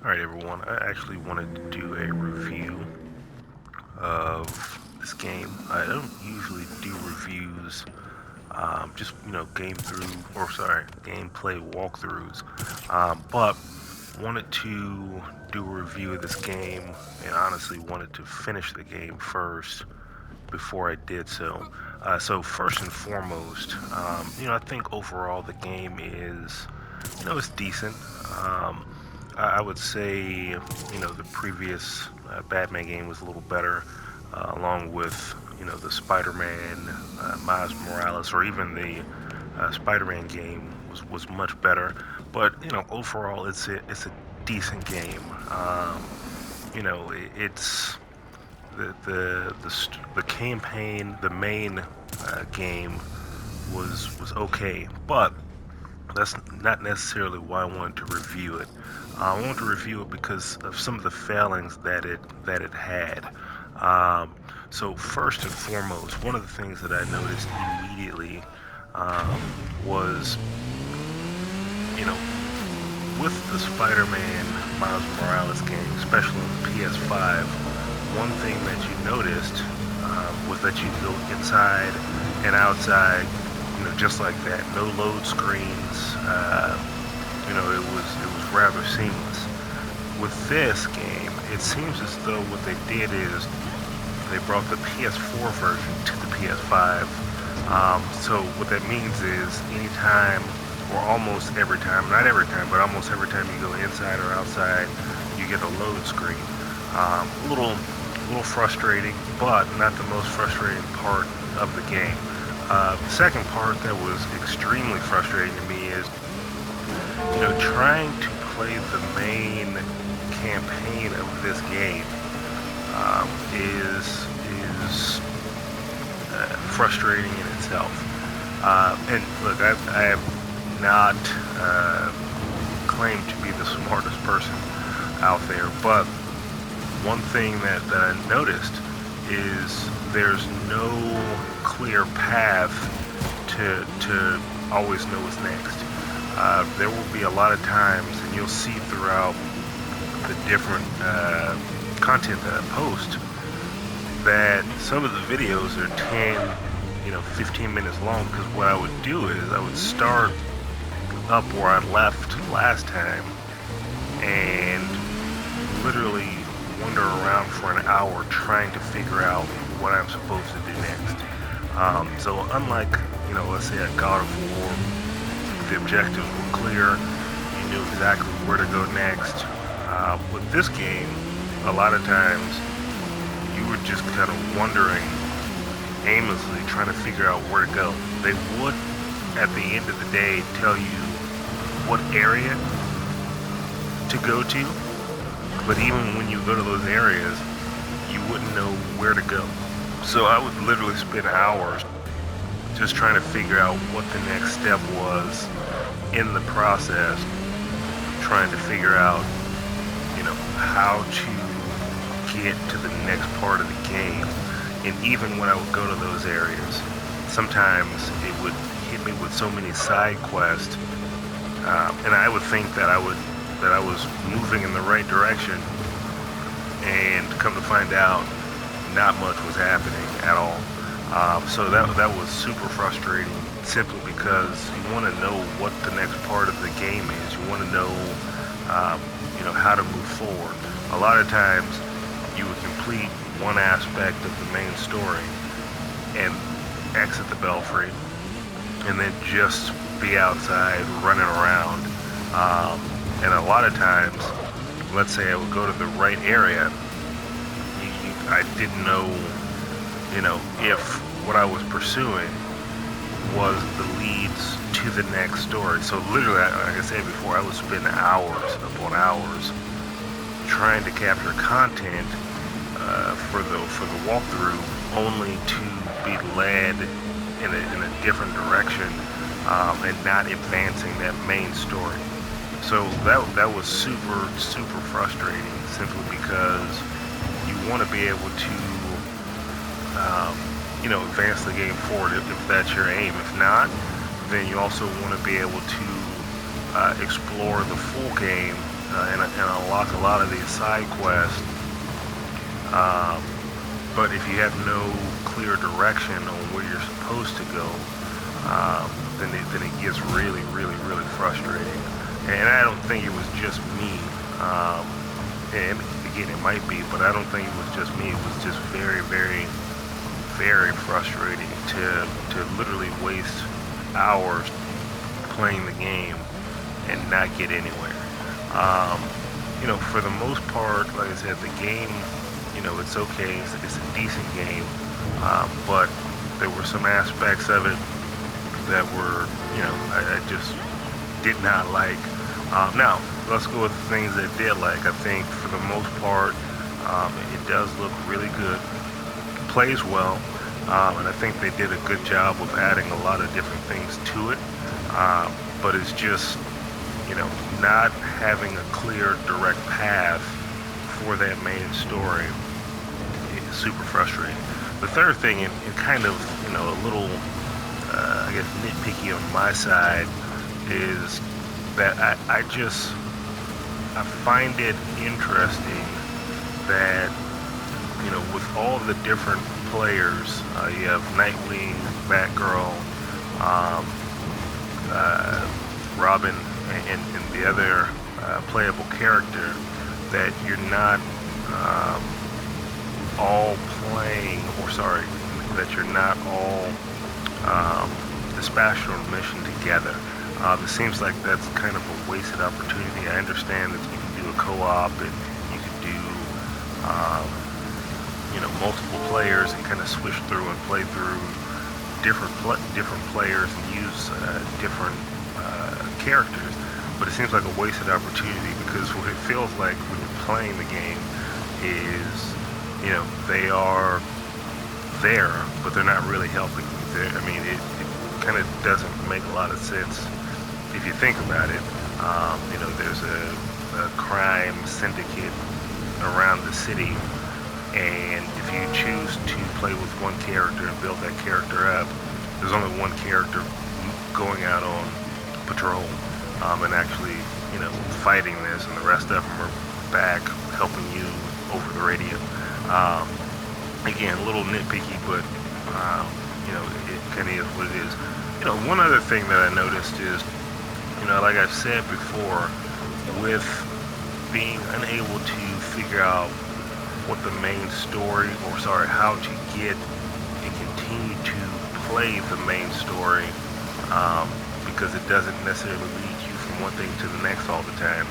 Alright everyone, I actually wanted to do a review of this game. I don't usually do reviews, just, gameplay walkthroughs, but wanted to do a review of this game and honestly wanted to finish the game first before I did so. So first and foremost, I think overall the game is, it's decent. I would say, the previous Batman game was a little better, along with, the Spider-Man, Miles Morales, or even the Spider-Man game was much better. But overall, it's a decent game. It's the campaign, the main game was okay, but that's not necessarily why I wanted to review it. I wanted to review it because of some of the failings that it had. Um, so first and foremost, one of the things that I noticed immediately was, you know, with the Spider-Man Miles Morales game, especially on the PS5, one thing that you noticed was that you go inside and outside, just like that. No load screens. It was rather seamless. With this game, it seems as though what they did is they brought the PS4 version to the PS5. So what that means is anytime, or almost every time, not every time, but almost every time you go inside or outside, you get a load screen. A little frustrating, but not the most frustrating part of the game. The second part that was extremely frustrating to me is, trying to play the main campaign of this game is frustrating in itself. And look, I have not claimed to be the smartest person out there, but one thing that I noticed is there's no clear path to always know what's next. There will be a lot of times, and you'll see throughout the different content that I post, that some of the videos are 10, 15 minutes long, because what I would do is I would start up where I left last time and literally wander around for an hour trying to figure out what I'm supposed to do next. So unlike, let's say at God of War, the objectives were clear, you knew exactly where to go next. With this game, a lot of times you were just kind of wandering aimlessly, trying to figure out where to go. They would, at the end of the day, tell you what area to go to, but even when you go to those areas, you wouldn't know where to go. So I would literally spend hours just trying to figure out what the next step was in the process, trying to figure out, how to get to the next part of the game. And even when I would go to those areas, sometimes it would hit me with so many side quests, and I would think that I was moving in the right direction, and come to find out, not much was happening at all. So that was super frustrating, simply because you want to know what the next part of the game is. You want to know, how to move forward. A lot of times, you would complete one aspect of the main story and exit the belfry, and then just be outside running around. And a lot of times, let's say I would go to the right area, I didn't know, if what I was pursuing was the leads to the next story. So literally, like I said before, I would spend hours upon hours trying to capture content for the walkthrough, only to be led in a different direction, and not advancing that main story. So that was super frustrating, simply because you want to be able to advance the game forward if that's your aim. If not, then you also want to be able to explore the full game and unlock a lot of these side quests. But if you have no clear direction on where you're supposed to go, then it gets really, really, really frustrating. And I don't think it was just me. And again, it might be, but I don't think it was just me. It was just very, very, very frustrating to literally waste hours playing the game and not get anywhere. For the most part, like I said, the game, it's okay. It's a decent game, but there were some aspects of it that were, I just did not like. Now, let's go with the things that I did like. I think for the most part, it does look really good. It plays well, and I think they did a good job of adding a lot of different things to it. But it's just, not having a clear, direct path for that main story is super frustrating. The third thing, and kind of, a little, I guess, nitpicky on my side, is that I find it interesting that, with all the different players, you have Nightwing, Batgirl, Robin, and the other playable character, that you're not all playing, that you're not all dispatched on a mission together. It seems like that's kind of a wasted opportunity. I understand that you can do a co-op and you can do, multiple players and kind of switch through and play through different players and use different characters. But it seems like a wasted opportunity, because what it feels like when you're playing the game is, they are there, but they're not really helping you. It kind of doesn't make a lot of sense if you think about it. There's a crime syndicate around the city, and if you choose to play with one character and build that character up, there's only one character going out on patrol and actually, fighting this, and the rest of them are back helping you over the radio. Again, a little nitpicky, but it kind of is what it is. One other thing that I noticed is, like I've said before, with being unable to figure out what the main story, how to get and continue to play the main story, because it doesn't necessarily lead you from one thing to the next all the time.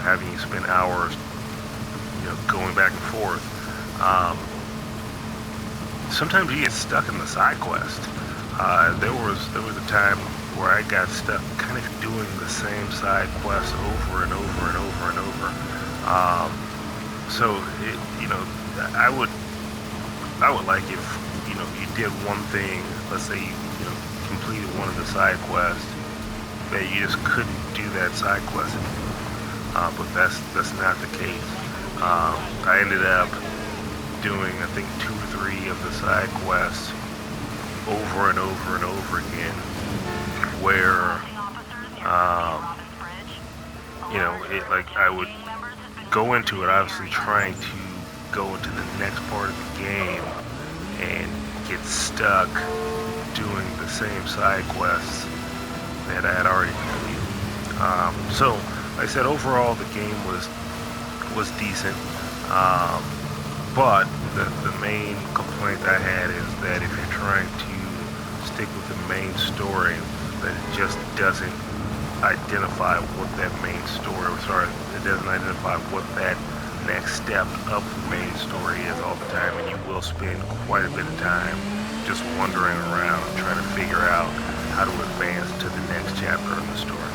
Having you spend hours, going back and forth. Sometimes you get stuck in the side quest. There was a time where I got stuck kind of doing the same side quest over and over and over and over. So I would like if you did one thing. Let's say you completed one of the side quests, that you just couldn't do that side quest anymore. But that's not the case. I ended up doing, I think, 2 or 3 of the side quests over and over and over again, where I would go into it, obviously trying to go into the next part of the game, and get stuck doing the same side quests that I had already completed. So, like I said, overall the game was decent, but the main complaint I had is that if you're trying to stick with the main story, that it just doesn't identify what that main story, it doesn't identify what that next step of the main story is all the time, and you will spend quite a bit of time just wandering around trying to figure out how to advance to the next chapter in the story.